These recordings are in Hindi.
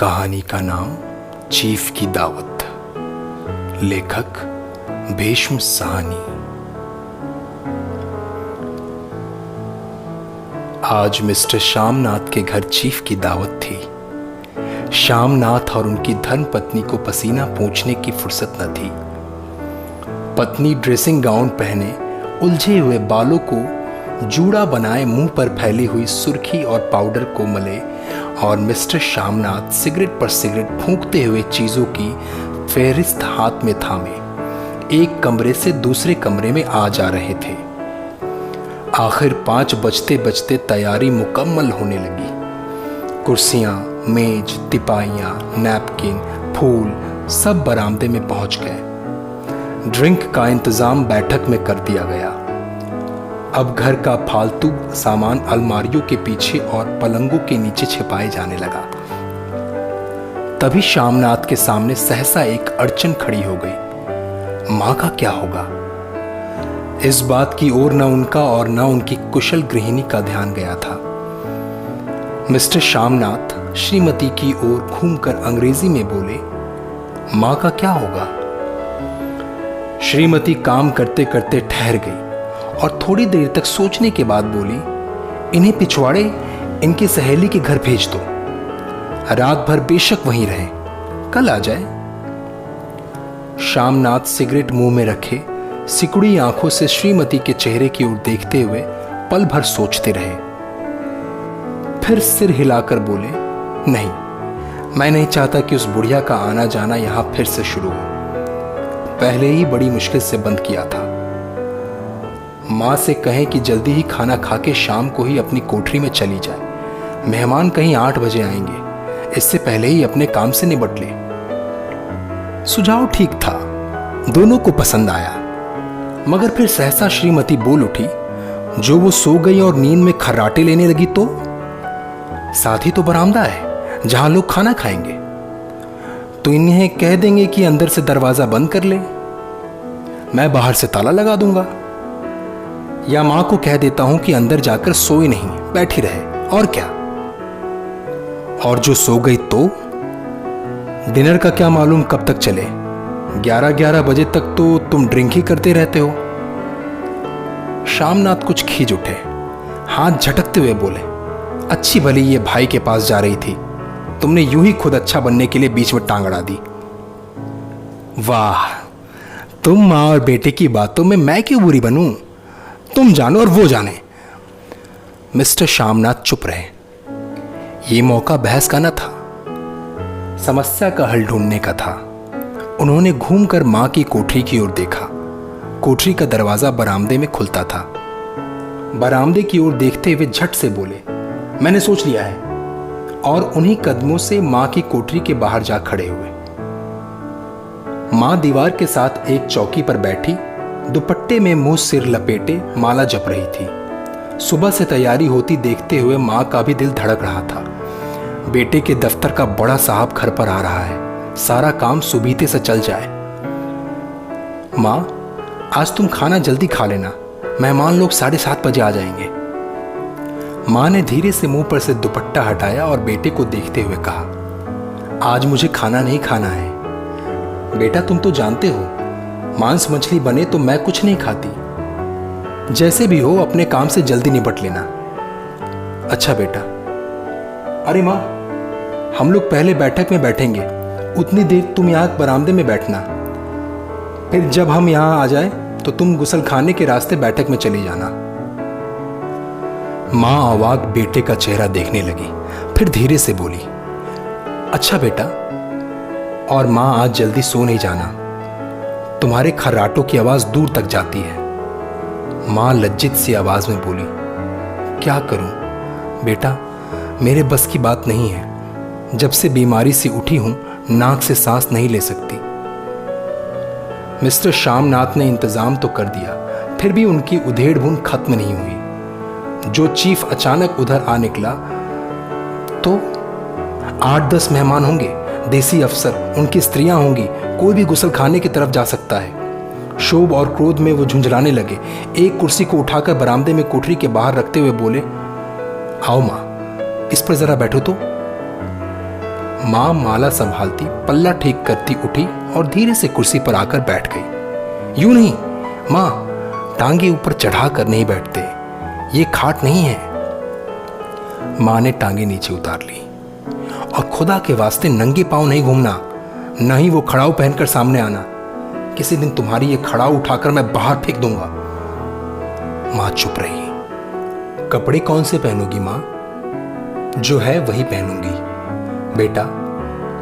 कहानी का नाम चीफ की दावत। लेखक भीष्म साहनी। आज मिस्टर श्यामनाथ के घर चीफ की दावत थी। श्यामनाथ और उनकी धर्मपत्नी को पसीना पोंछने की फुर्सत न थी। पत्नी ड्रेसिंग गाउन पहने उलझे हुए बालों को जूड़ा बनाए मुंह पर फैली हुई सुर्खी और पाउडर को मले और मिस्टर श्यामनाथ सिगरेट पर सिगरेट फूंकते हुए चीजों की फेहरिस्त हाथ में थामे एक कमरे से दूसरे कमरे में आ जा रहे थे। आखिर 5 बजते बजते तैयारी मुकम्मल होने लगी। कुर्सियां, मेज, तिपाइयां, नैपकिन, फूल सब बरामदे में पहुंच गए। ड्रिंक का इंतजाम बैठक में कर दिया गया। अब घर का फालतू सामान अलमारियों के पीछे और पलंगों के नीचे छिपाए जाने लगा। तभी श्यामनाथ के सामने सहसा एक अड़चन खड़ी हो गई। मां का क्या होगा? इस बात की ओर न उनका और न उनकी कुशल गृहिणी का ध्यान गया था। मिस्टर श्यामनाथ श्रीमती की ओर घूमकर अंग्रेजी में बोले, मां का क्या होगा? श्रीमती काम करते करते ठहर गई और थोड़ी देर तक सोचने के बाद बोली, इन्हें पिछवाड़े इनकी सहेली के घर भेज दो। रात भर बेशक वहीं रहे, कल आ जाए। श्यामनाथ सिगरेट मुंह में रखे सिकुड़ी आंखों से श्रीमती के चेहरे की ओर देखते हुए पल भर सोचते रहे। फिर सिर हिलाकर बोले, नहीं, मैं नहीं चाहता कि उस बुढ़िया का आना जाना यहां फिर से शुरू हो। पहले ही बड़ी मुश्किल से बंद किया था। मां से कहें कि जल्दी ही खाना खा के शाम को ही अपनी कोठरी में चली जाए। मेहमान कहीं 8 बजे आएंगे, इससे पहले ही अपने काम से निपट ले। सुझाव ठीक था, दोनों को पसंद आया। मगर फिर सहसा श्रीमती बोल उठी, जो वो सो गई और नींद में खर्राटे लेने लगी तो? साथ ही तो बरामदा है जहां लोग खाना खाएंगे। तो इन्हें कह देंगे कि अंदर से दरवाजा बंद कर ले, मैं बाहर से ताला लगा दूंगा। या मां को कह देता हूं कि अंदर जाकर सोए नहीं, बैठी रहे, और क्या। और जो सो गई तो डिनर का क्या मालूम कब तक चले। 11 बजे तक तो तुम ड्रिंक ही करते रहते हो। श्यामनाथ कुछ खींच उठे, हाथ झटकते हुए बोले, अच्छी भली ये भाई के पास जा रही थी, तुमने यूं ही खुद अच्छा बनने के लिए बीच में टांग अड़ा दी। वाह, तुम मां और बेटे की बातों में मैं क्यों बुरी बनूं? तुम जानो और वो जाने। मिस्टर श्यामनाथ चुप रहे। ये मौका बहस का न था, समस्या का हल ढूंढने का था। उन्होंने घूमकर मां की कोठरी की ओर देखा। कोठरी का दरवाजा बरामदे में खुलता था। बरामदे की ओर देखते हुए झट से बोले, मैंने सोच लिया है। और उन्हीं कदमों से मां की कोठरी के बाहर जा खड़े हुए। मां दीवार के साथ एक चौकी पर बैठी दुपट्टे में मुंह सिर लपेटे माला जप रही थी। सुबह से तैयारी होती देखते हुए मां का भी दिल धड़क रहा था। बेटे के दफ्तर का बड़ा साहब घर पर आ रहा है, सारा काम सुबीते से चल जाए। मां, आज तुम खाना जल्दी खा लेना, मेहमान लोग 7:30 बजे आ जाएंगे। मां ने धीरे से मुंह पर से दुपट्टा हटाया और बेटे को देखते हुए कहा, आज मुझे खाना नहीं खाना है। बेटा, तुम तो जानते हो, मांस मछली बने तो मैं कुछ नहीं खाती। जैसे भी हो अपने काम से जल्दी निपट लेना। अच्छा बेटा। अरे मां, हम लोग पहले बैठक में बैठेंगे, उतनी देर तुम यहां बरामदे में बैठना। फिर जब हम यहां आ जाए तो तुम गुसल खाने के रास्ते बैठक में चली जाना। मां अवाक बेटे का चेहरा देखने लगी, फिर धीरे से बोली, अच्छा बेटा। और मां, आज जल्दी सो नहीं जाना, तुम्हारे खर्राटों की आवाज दूर तक जाती है। मां लज्जित सी आवाज में बोली, क्या करूं बेटा, मेरे बस की बात नहीं है। जब से बीमारी से उठी हूं, नाक से सांस नहीं ले सकती। मिस्टर श्यामनाथ ने इंतजाम तो कर दिया, फिर भी उनकी उधेड़ बुन खत्म नहीं हुई। जो चीफ अचानक उधर आ निकला तो 8-10 मेहमान होंगे, देसी अफसर, उनकी स्त्रियां होंगी, कोई भी गुसल खाने की तरफ जा सकता है। शोभ और क्रोध में वो झुंझलाने लगे। एक कुर्सी को उठाकर बरामदे में कोठरी के बाहर रखते हुए बोले, आओ मां, इस पर जरा बैठो तो। माँ माला संभालती पल्ला ठीक करती उठी और धीरे से कुर्सी पर आकर बैठ गई। यूं नहीं माँ, टांगे ऊपर चढ़ा कर नहीं बैठते, ये खाट नहीं है। माँ ने टांगे नीचे उतार ली। और खुदा के वास्ते नंगे पांव नहीं घूमना, न ही वो खड़ाऊ पहनकर सामने आना। किसी दिन तुम्हारी ये खड़ाऊ उठाकर मैं बाहर फेंक दूंगा। माँ चुप रही। कपड़े कौन से पहनोगी माँ? जो है वही पहनूंगी। बेटा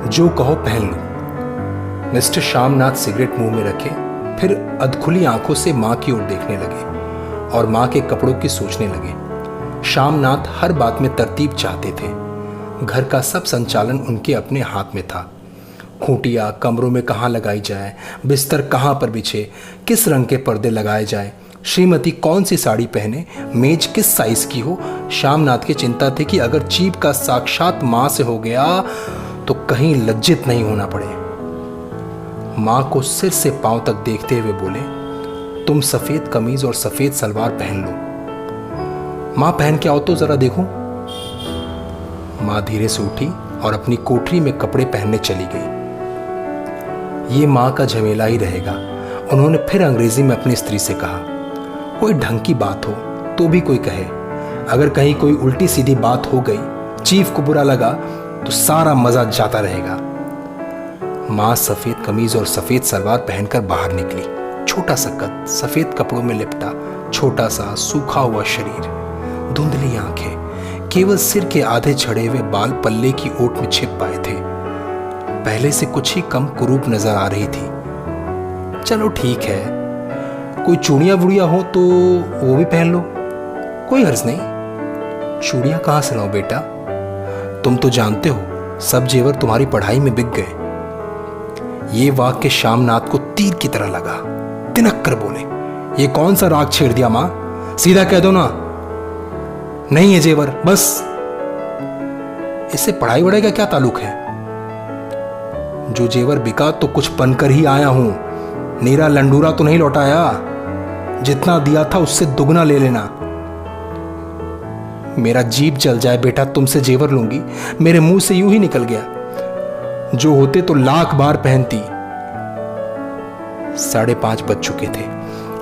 जो कहो पहन लो। मिस्टर श्यामनाथ सिगरेट मुंह में रखे फिर अधखुली आंखों से माँ की ओर देखने लगे और माँ के कपड़ों की सोचने लगे। श्यामनाथ हर बात में तरतीब चाहते थे। घर का सब संचालन उनके अपने हाथ में था। खूंटियाँ कमरों में कहाँ लगाई जाए, बिस्तर कहाँ पर बिछे, किस रंग के पर्दे लगाए जाए, श्रीमती कौन सी साड़ी पहने, मेज किस साइज की हो। श्यामनाथ की चिंता थी कि अगर चीफ का साक्षात माँ से हो गया तो कहीं लज्जित नहीं होना पड़े। माँ को सिर से पांव तक देखते हुए बोले, तुम सफेद कमीज और सफेद सलवार पहन लो। माँ पहन के आओ तो जरा देखूं। माँ धीरे से उठी और अपनी कोठरी में कपड़े पहनने चली गई। ये माँ का झमेला ही रहेगा। उन्होंने फिर अंग्रेजी में अपनी स्त्री से कहा, कोई ढंग की बात हो तो भी कोई कहे, अगर कहीं कोई उल्टी सीधी बात हो गई, चीफ को बुरा लगा तो सारा मजा जाता रहेगा। माँ सफेद कमीज और सफेद सलवार पहनकर बाहर निकली। छोटा सा कद, सफेद कपड़ों में लिपटा, छोटा सा सूखा हुआ शरीर, धुंधली आंखें, केवल सिर के आधे झड़े हुए बाल पल्ले की ओट में छिप पाए थे। पहले से कुछ ही कम कुरूप नजर आ रही थी। चलो ठीक है, कोई चूड़ियां बुड़िया हो तो वो भी पहन लो, कोई हर्ज नहीं। चूड़ियां कहाँ से लाऊं बेटा? तुम तो जानते हो सब जेवर तुम्हारी पढ़ाई में बिक गए। ये वाक्य श्यामनाथ को तीर की तरह लगा। तिनक कर बोले, ये कौन सा राग छेड़ दिया मां? सीधा कह दो ना, नहीं है जेवर बस। इससे पढ़ाई वढ़ाई का क्या ताल्लुक है? जो जेवर बिका तो कुछ बनकर ही आया हूं, नीरा लंडूरा तो नहीं लौटाया। जितना दिया था उससे दुगना ले लेना। मेरा जीभ जल जाए बेटा तुमसे जेवर लूंगी, मेरे मुंह से यूं ही निकल गया। जो होते तो लाख बार पहनती। 5:30 बज चुके थे।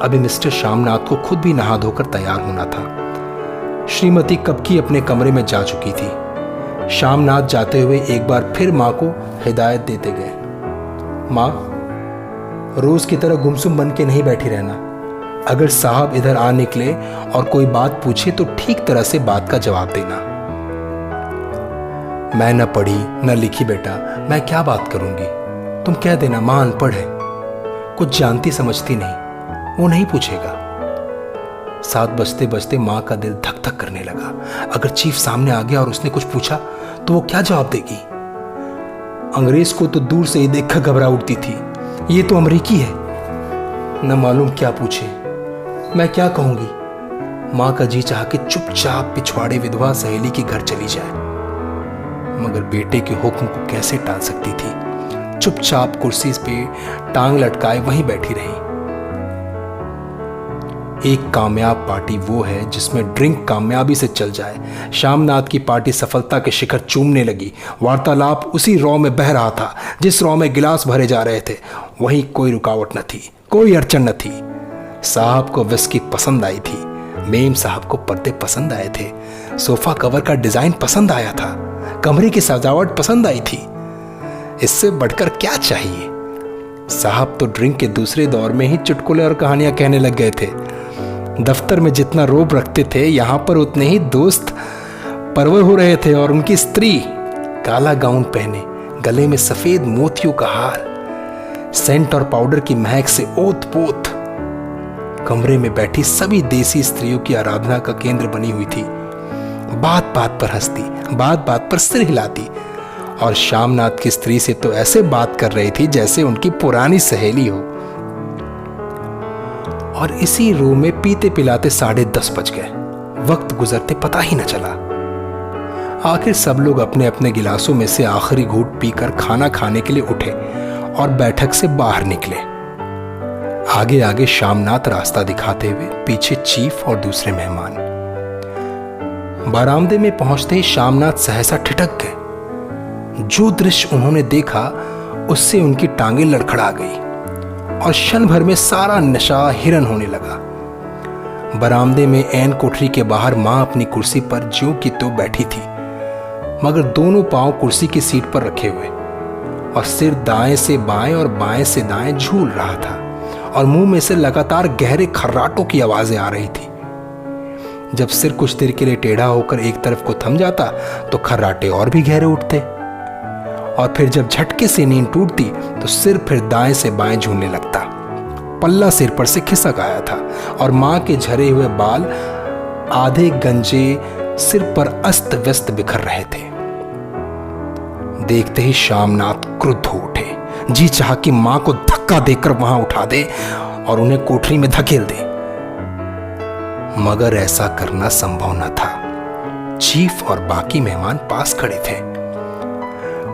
अभी मिस्टर श्यामनाथ को खुद भी नहा धोकर तैयार होना था। श्रीमती कब की अपने कमरे में जा चुकी थी। श्यामनाथ जाते हुए एक बार फिर मां को हिदायत देते गए, मां रोज की तरह गुमसुम बन के नहीं बैठी रहना। अगर साहब इधर आ निकले और कोई बात पूछे तो ठीक तरह से बात का जवाब देना। मैं न पढ़ी न लिखी बेटा, मैं क्या बात करूंगी? तुम कह देना मां अनपढ़ है, कुछ जानती समझती नहीं, वो नहीं पूछेगा। 7 बजते बजते मां का दिल धक धक करने लगा। अगर चीफ सामने आ गया और उसने कुछ पूछा तो वो क्या जवाब देगी? अंग्रेज को तो दूर से ही देखकर घबरा उठती थी, ये तो अमरीकी है। न मालूम क्या पूछे, मैं क्या कहूंगी। मां का जी चाह के चुपचाप पिछवाड़े विधवा सहेली के घर चली जाए, मगर बेटे के हुक्म को कैसे टाल सकती थी। चुपचाप कुर्सी पे टांग लटकाए वहीं बैठी रही। एक कामयाब पार्टी वो है जिसमें ड्रिंक कामयाबी से चल जाए। श्यामनाथ की पार्टी सफलता के शिखर चूमने लगी। वार्तालाप उसी रॉ में बह रहा था जिस रॉ में गिलास भरे जा रहे थे। वहीं कोई रुकावट न थी, कोई अड़चन न थी। साहब को विस्की पसंद आई थी, मेम साहब को पर्दे पसंद आए थे, सोफा कवर का डिजाइन पसंद आया था, कमरे की सजावट पसंद आई थी। इससे बढ़कर क्या चाहिए? साहब तो ड्रिंक के दूसरे दौर में ही चुटकुले और कहानियां कहने लग गए थे। दफ्तर में जितना रोब रखते थे, यहां पर उतने ही दोस्त परवर हो रहे थे। और उनकी स्त्री काला गाउन पहने, गले में सफेद मोतियों का हार, सेंट और पाउडर की महक से ओत पोत, कमरे में बैठी सभी देसी स्त्रियों की आराधना का केंद्र बनी हुई थी। बात बात पर हंसती, बात बात पर सिर हिलाती और श्यामनाथ की स्त्री से तो ऐसे बात कर रही थी जैसे उनकी पुरानी सहेली हो। और इसी रूम में पीते पिलाते 10:30 बज गए। वक्त गुजरते पता ही न चला। आखिर सब लोग अपने अपने गिलासों में से आखिरी घूंट पीकर खाना खाने के लिए उठे और बैठक से बाहर निकले। आगे आगे श्यामनाथ रास्ता दिखाते हुए, पीछे चीफ और दूसरे मेहमान। बरामदे में पहुंचते ही श्यामनाथ सहसा ठिठक गए। जो दृश्य उन्होंने देखा उससे उनकी टांगें लड़खड़ा गई और क्षण भर में सारा नशा हिरन होने लगा। बरामदे में ऐन कोठरी के बाहर मां अपनी कुर्सी पर ज्यों की त्यों बैठी थी, मगर दोनों पांव कुर्सी की सीट पर रखे हुए और सिर दाएं से बाएं और बाएं से दाएं झूल रहा था और मुंह में से लगातार गहरे खर्राटों की आवाजें आ रही थी। जब सिर कुछ देर के लिए टेढ़ा होकर एक तरफ को थम जाता तो खर्राटे और भी गहरे उठते और फिर जब झटके से नींद टूटती तो सिर फिर दाएं से बाएं झूलने लगता। पल्ला सिर पर से खिसक आया था और मां के झरे हुए बाल आधे गंजे सिर पर अस्त व्यस्त बिखर रहे थे। देखते ही श्यामनाथ क्रुद्ध हो उठे। जी चाहा कि मां को धक्का देकर वहां उठा दे और उन्हें कोठरी में धकेल दे, मगर ऐसा करना संभव न था। चीफ और बाकी मेहमान पास खड़े थे।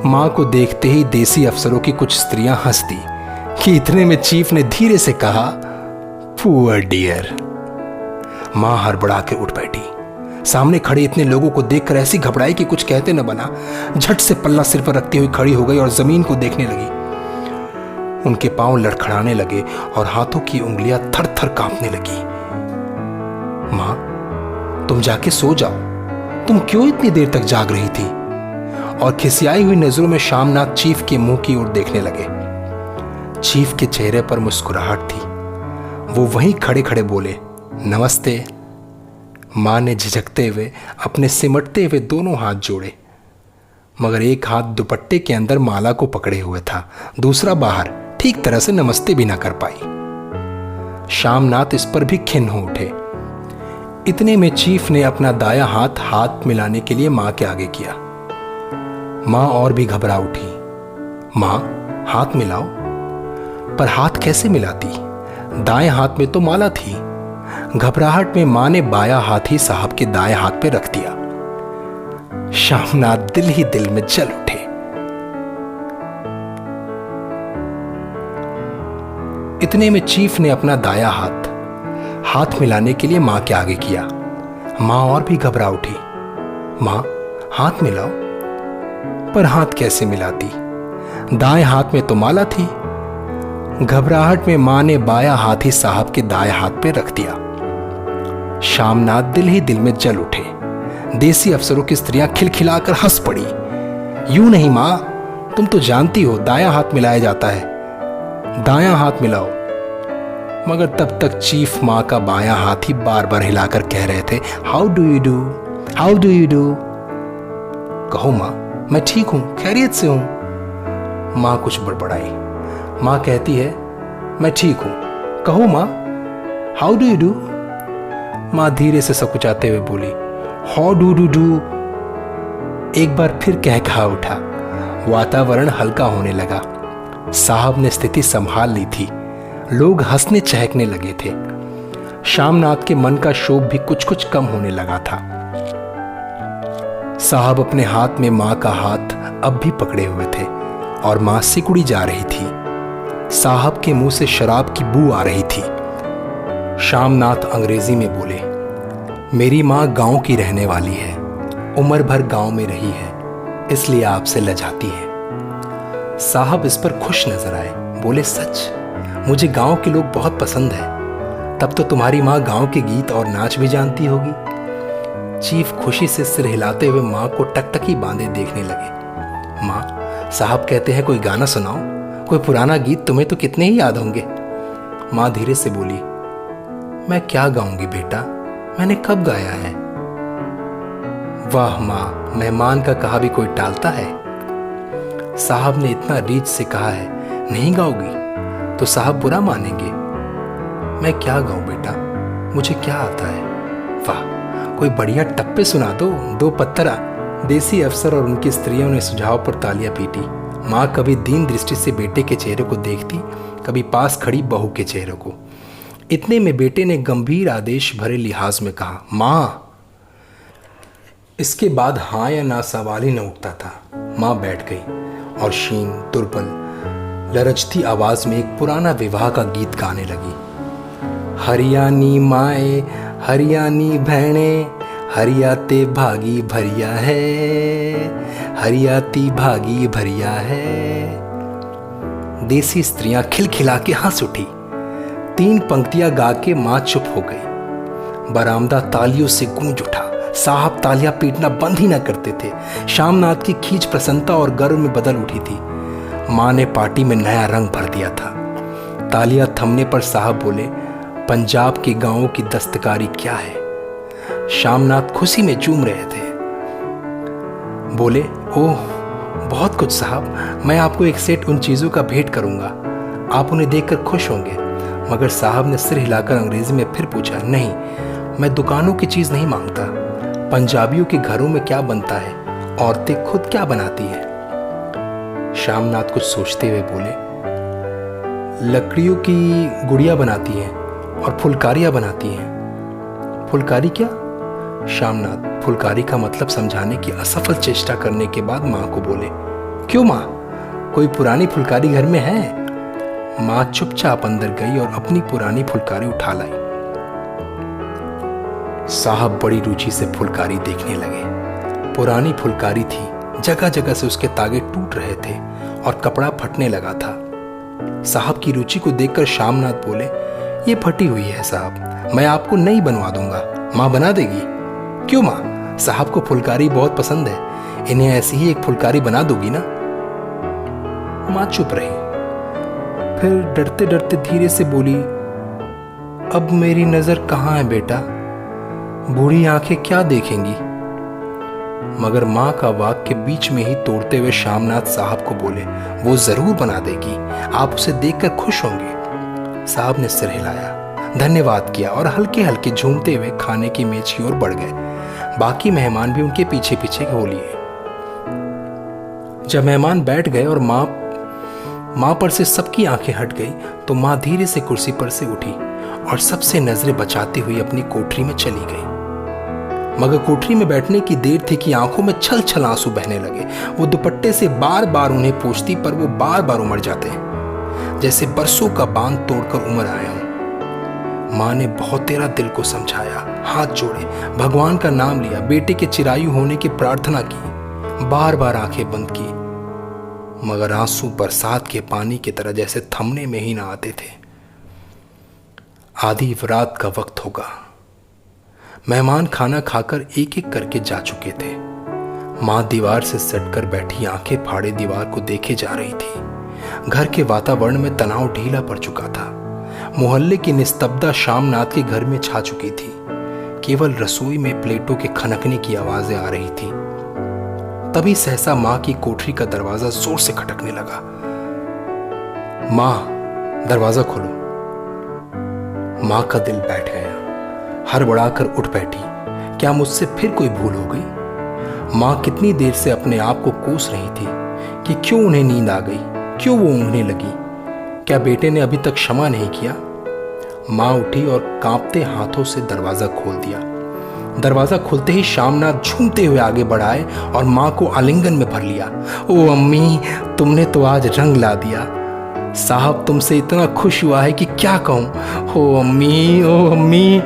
मां को देखते ही देसी अफसरों की कुछ स्त्रियां हंस दी कि इतने में चीफ ने धीरे से कहा, पुअर डियर। मां हड़बड़ा के उठ बैठी। सामने खड़े इतने लोगों को देखकर ऐसी घबराई कि कुछ कहते न बना। झट से पल्ला सिर पर रखती हुई खड़ी हो गई और जमीन को देखने लगी। उनके पांव लड़खड़ाने लगे और हाथों की उंगलियां थर थर कांपने लगी। मां, तुम जाके सो जाओ। तुम क्यों इतनी देर तक जाग रही थी? और खिसियाई हुई नजरों में श्यामनाथ चीफ के मुंह की ओर देखने लगे। चीफ के चेहरे पर मुस्कुराहट थी। वो वहीं खड़े खड़े बोले, नमस्ते। मां ने झिझकते हुए अपने सिमटते हुए दोनों हाथ जोड़े, मगर एक हाथ दुपट्टे के अंदर माला को पकड़े हुए था, दूसरा बाहर, ठीक तरह से नमस्ते भी ना कर पाई। श्यामनाथ इस पर भी खिन्न हो उठे। इतने में चीफ ने अपना दाया हाथ मिलाने के लिए मां के आगे किया। मां और भी घबरा उठी। मां, हाथ मिलाओ। पर हाथ कैसे मिलाती? दाएं हाथ में तो माला थी। घबराहट में मां ने बाया हाथ ही साहब के दाएं हाथ पे रख दिया। श्यामनाथ दिल ही दिल में जल उठे। इतने में चीफ ने अपना दाया हाथ मिलाने के लिए मां के आगे किया। मां और भी घबरा उठी। मां, हाथ मिलाओ। पर हाथ कैसे मिलाती? दाएं हाथ में तो माला थी। घबराहट में मां ने बाया हाथ ही साहब के दाएं हाथ पे रख दिया। श्यामनाथ दिल ही दिल में जल उठे। देसी अफसरों की स्त्रियां खिलखिलाकर हंस पड़ी। यूं नहीं मां, तुम तो जानती हो दायां हाथ मिलाया जाता है, दायां हाथ मिलाओ। मगर तब तक चीफ मां का बायां हाथ ही बार बार हिलाकर कह रहे थे, how do you do, how do you do. कहो मां, मैं ठीक हूं, खैरियत से हूं। मां कुछ बड़बड़ाई। मां कहती है, मैं ठीक हूं, कहो मां, हाउ डू यू डू। मां धीरे से सकुचाते हुए बोली, हाउ डू डू डू। एक बार फिर कह कहा उठा। वातावरण हल्का होने लगा। साहब ने स्थिति संभाल ली थी। लोग हंसने चहकने लगे थे। श्यामनाथ के मन का शोभ भी कुछ कुछ कम होने लगा था। साहब अपने हाथ में मां का हाथ अब भी पकड़े हुए थे और मां सिकुड़ी जा रही थी। साहब के मुंह से शराब की बू आ रही थी। श्यामनाथ अंग्रेजी में बोले, मेरी मां गांव की रहने वाली है, उम्र भर गांव में रही है, इसलिए आपसे लजाती है। साहब इस पर खुश नजर आए। बोले, सच? मुझे गांव के लोग बहुत पसंद है। तब तो तुम्हारी मां गांव के गीत और नाच भी जानती होगी। चीफ खुशी से सिर हिलाते हुए मां को टकटकी बांधे देखने लगे। मां, साहब कहते हैं कोई गाना सुनाओ, कोई पुराना गीत, तुम्हें तो कितने ही याद होंगे। मां धीरे से बोली, मैं क्या गाऊंगी बेटा, मैंने कब गाया है। वाह मां, मेहमान का कहा भी कोई टालता है। साहब ने इतना रीझ से कहा है, नहीं गाओगी तो साहब बुरा मानेंगे। मैं क्या गाऊं बेटा, मुझे क्या आता है। वाह, कोई बढ़िया टप्पे सुना दो, दो पत्तरा। देसी अफसर और उनकी स्त्रियों ने सुझाव पर तालियां पीटी। मां कभी दीन दृष्टि से बेटे के चेहरे को देखती, कभी पास खड़ी बहू के चेहरे को। इतने में बेटे ने गंभीर आदेश भरे लिहाज में कहा, मां। इसके बाद हाँ या ना सवाल ही न उठता था। मां बैठ गई और शीन, दुर्बल, लरजती आवाज में एक पुराना विवाह का गीत गाने लगी। हरियाणी माए, हरियाणी बहने, हरियाते भागी भरिया है, हरियाती भागी भरिया है। देसी स्त्रियां खिलखिला के हंस उठी। 3 पंक्तियां गा के मां चुप हो गई। बरामदा तालियों से गूंज उठा। साहब तालियां पीटना बंद ही ना करते थे। शामनाथ की खींच प्रसन्नता और गर्व में बदल उठी थी। मां ने पार्टी में नया रंग भर दिया था। तालियां थमने पर साहब बोले, पंजाब के गांवों की दस्तकारी क्या है? शामनाथ खुशी में झूम रहे थे। बोले, ओह बहुत कुछ साहब, मैं आपको एक सेट उन चीज़ों का भेंट करूंगा, आप उन्हें देखकर खुश होंगे। मगर साहब ने सिर हिलाकर अंग्रेजी में फिर पूछा, नहीं, मैं दुकानों की चीज़ नहीं मांगता। पंजाबियों के घरों में क्या बनता है, औरतें खुद क्या बनाती हैं? शामनाथ कुछ सोचते हुए बोले, लकड़ियों की गुड़िया बनाती हैं और फुलकारियाँ बनाती हैं। फुलकारी क्या? शामनाथ फुलकारी का मतलब समझाने की असफल चेष्टा करने के बाद माँ को बोले, क्यों माँ, कोई पुरानी फुलकारी घर में है? माँ चुपचाप अंदर गई और अपनी पुरानी फुलकारी उठा लाई। साहब बड़ी रुचि से फुलकारी देखने लगे। पुरानी फुलकारी थी, जगह जगह से उसके तागे टूट रहे थे और कपड़ा फटने लगा था। साहब की रुचि को देखकर शामनाथ बोले, ये फटी हुई है साहब, मैं आपको नई बनवा दूंगा, माँ बना देगी? क्यों माँ, साहब को फुलकारी बहुत पसंद है, इन्हें ऐसी ही एक फुलकारी बना दोगी ना? माँ चुप रही, फिर डरते डरते धीरे से बोली, अब मेरी नजर कहाँ है बेटा, बूढ़ी आंखें क्या देखेंगी? मगर माँ का वाक्य बीच में ही तोड़ते हुए शामनाथ साहब को बोले, वो जरूर बना देगी, आप उसे देखकर खुश होंगे। साहब ने सिर हिलाया, धन्यवाद किया और हल्के हल्के झूमते हुए खाने की मेज की ओर बढ़ गए। बाकी मेहमान भी उनके पीछे पीछे हो लिए। जब मेहमान बैठ गए और माँ पर से सबकी आंखें हट गई तो माँ धीरे से कुर्सी पर से उठी और सबसे नजरें बचाती हुई अपनी कोठरी में चली गई। मगर कोठरी में बैठने की देर थी कि आंखों में छल छल आंसू बहने लगे। वो दुपट्टे से बार बार उन्हें पूछती, पर वो बार बार उमड़ जाते, जैसे बरसों का बांध तोड़कर उमड़ आए हों। माँ ने बहुत तेरा दिल को समझाया, हाथ जोड़े, भगवान का नाम लिया, बेटे के चिरायु होने की प्रार्थना की, बार बार आंखें बंद की, मगर आंसू बरसात के पानी की तरह जैसे थमने में ही ना आते थे। आधी रात का वक्त होगा। मेहमान खाना खाकर एक एक करके जा चुके थे। माँ दीवार से सटकर बैठी आंखें फाड़े दीवार को देखे जा रही थी। घर के वातावरण में तनाव ढीला पड़ चुका था। मोहल्ले की निस्तब्धता शामनाथ के घर में छा चुकी थी। केवल रसोई में प्लेटों के खनकने की आवाजें आ रही थी। तभी सहसा माँ की कोठरी का दरवाजा जोर से खटकने लगा। माँ, दरवाजा खोलो। माँ का दिल बैठ गया, हड़बड़ाकर उठ बैठी। क्या मुझसे फिर कोई भूल हो गई? माँ कितनी देर से अपने आप को कोस रही थी कि क्यों उन्हें नींद आ गई, क्यों वो ऊँघने लगी। क्या बेटे ने अभी तक क्षमा नहीं किया? माँ उठी और कांपते हाथों से दरवाजा खोल दिया। दरवाजा खुलते ही शामनाथ झूमते हुए आगे बढ़ाए और माँ को आलिंगन में भर लिया। ओ अम्मी, तुमने तो आज रंग ला दिया। साहब तुमसे इतना खुश हुआ है कि क्या कहूँ। ओ अम्मी, ओ अम्मी।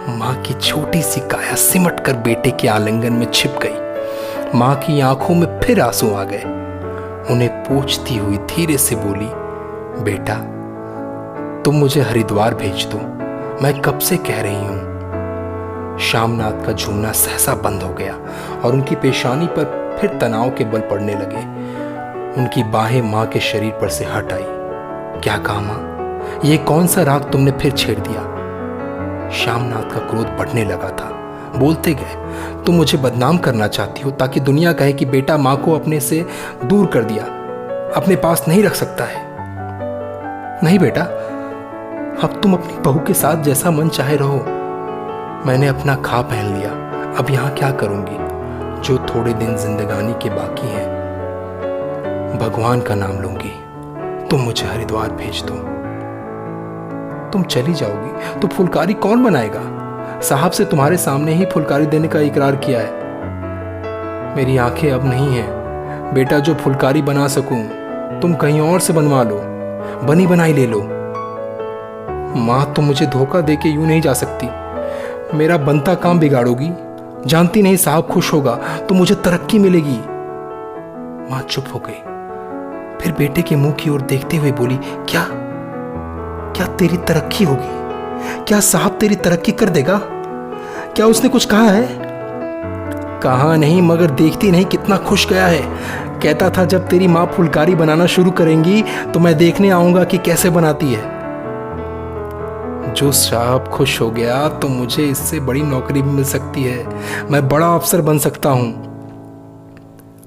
माँ की छोटी सी काया सिमट कर बेटे के आलिंगन में छिप गई। माँ की आंखों में फिर आंसू आ गए। उन्हें पोंछती हुई धीरे से बोली, बेटा तुम मुझे हरिद्वार भेज दो, मैं कब से कह रही हूं। शामनाथ का झूमना सहसा बंद हो गया और उनकी पेशानी पर फिर तनाव के बल पड़ने लगे। उनकी बाहें माँ के शरीर पर से हट आई। क्या कहा माँ, ये कौन सा राग तुमने फिर छेड़ दिया? शामनाथ का क्रोध बढ़ने लगा था। बोलते गए, तुम मुझे बदनाम करना चाहती हो ताकि दुनिया कहे कि बेटा माँ को अपने से दूर कर दिया, अपने पास नहीं रख सकता है। नहीं बेटा, अब तुम अपनी बहू के साथ जैसा मन चाहे रहो। मैंने अपना खा पहन लिया, अब यहाँ क्या करूंगी? जो थोड़े दिन जिंदगानी के बाकी हैं, भगवान का नाम लूंगी। तुम मुझे हरिद्वार भेज दो। तुम चली जाओगी तो फुलकारी कौन बनाएगा? साहब से तुम्हारे सामने ही फुलकारी देने का इकरार किया है। मेरी आंखें अब नहीं हैं। बेटा जो फुलकारी बना सकूं तुम कहीं और से बनवा लो, बनी बनाई ले लो। माँ तुम मुझे धोखा देके यूं नहीं जा सकती। मेरा बनता काम बिगाड़ोगी। जानती नहीं साहब खुश होगा तो मुझे तरक्की मिलेगी। मां चुप हो गई, फिर बेटे के मुंह की ओर देखते हुए बोली, क्या क्या तेरी तरक्की होगी? क्या साहब तेरी तरक्की कर देगा? क्या उसने कुछ कहा है? कहा नहीं, मगर देखती नहीं कितना खुश गया है। कहता था जब तेरी माँ फुलकारी बनाना शुरू करेंगी तो मैं देखने आऊंगा कि कैसे बनाती है। जो साहब खुश हो गया तो मुझे इससे बड़ी नौकरी भी मिल सकती है, मैं बड़ा अफसर बन सकता हूं।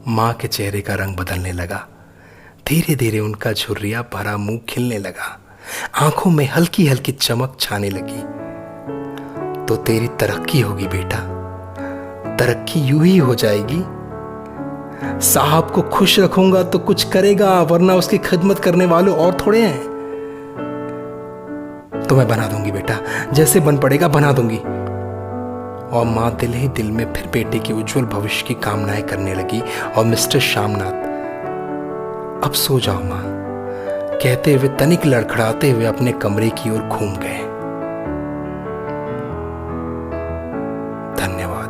माँ के चेहरे का रंग बदलने लगा। धीरे धीरे उनका झुर्रिया भरा मुंह खिलने लगा, आंखों में हल्की हल्की चमक छाने लगी। तो तेरी तरक्की होगी बेटा, तरक्की यूं ही हो जाएगी। साहब को खुश रखूंगा तो कुछ करेगा, वरना उसकी खिदमत करने वाले और थोड़े हैं। तो मैं बना दूंगी बेटा, जैसे बन पड़ेगा बना दूंगी। और मां दिल ही दिल में फिर बेटे के उज्जवल भविष्य की कामनाएं करने लगी। और मिस्टर श्यामनाथ, अब सो जाओ मां, कहते हुए तनिक लड़खड़ाते हुए अपने कमरे की ओर घूम गए। धन्यवाद।